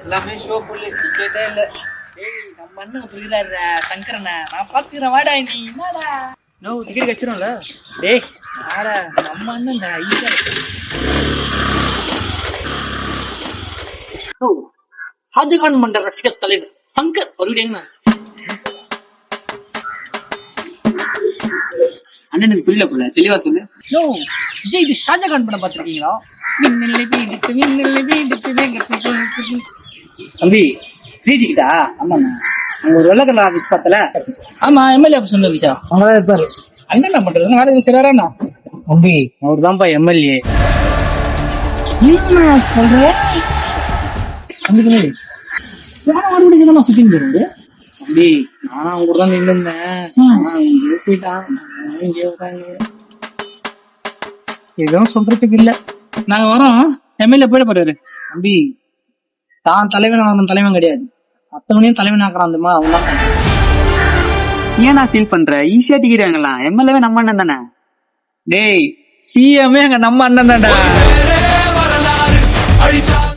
எல்லாமே show full டிக்கெட்டே இல்லை. டேய் நம்ம அண்ணன் புரியுறாரு சங்கரண்ணா, நான் பார்த்துக்கிறேன் வாடா. நீ என்னடா நோ டிக்கெட் கச்சிடும்ல? டேய் வாடா, நம்ம அண்ணன்டா ஈஸியாக இருக்கு. ஓ ஷாஜகான் மன்ற ரசிகர் தலைவர் சங்கர் வருகிறேங்க. அண்ணனுக்கு புரியல போல, தெளிவா சொல்லு. நோ விஜய், இது ஷாஜகான் படம் பார்த்துருக்கீங்களா? தம்பி ஃப்ரீ டிக்கெட்டா? ஆமாண்ணா, அங்க ஒரு வெள்ளக்கல்ல ஆஃபீஸ் பார்த்தல. ஆமா, எம்எல்ஏ ஆஃபீஸ் வந்து விஷயம் அவங்கதான் இருப்பாரு. அண்ணன் என்ன பண்றது, நாளைக்கு சரியாரா தம்பி அவர் தான்ப்பா எம்எல்ஏ. சொல்றேன் சுத்தி போறது. தம்பி நானும் அவங்க கூட தான் நின்று இருந்தேன். போயிட்டான். எதுவும் சொல்றதுக்கு இல்ல, நாங்க வரோம். எம்எல்ஏ போயிட போறாரு. தம்பி தான் தலைவன் ஆகணும், தலைவன் கிடையாது. மத்தவனையும் தலைவன் ஆக்குறான். அந்தமா அவங்க தான். ஏன் நான் ஃபீல் பண்ற? ஈஸியா டிக்கெட் வாங்கலாம். எம்எல்ஏவே நம்ம அண்ணன் தானே. டேய் சிஎம்ஏ எங்க நம்ம அண்ணன் தான்டா.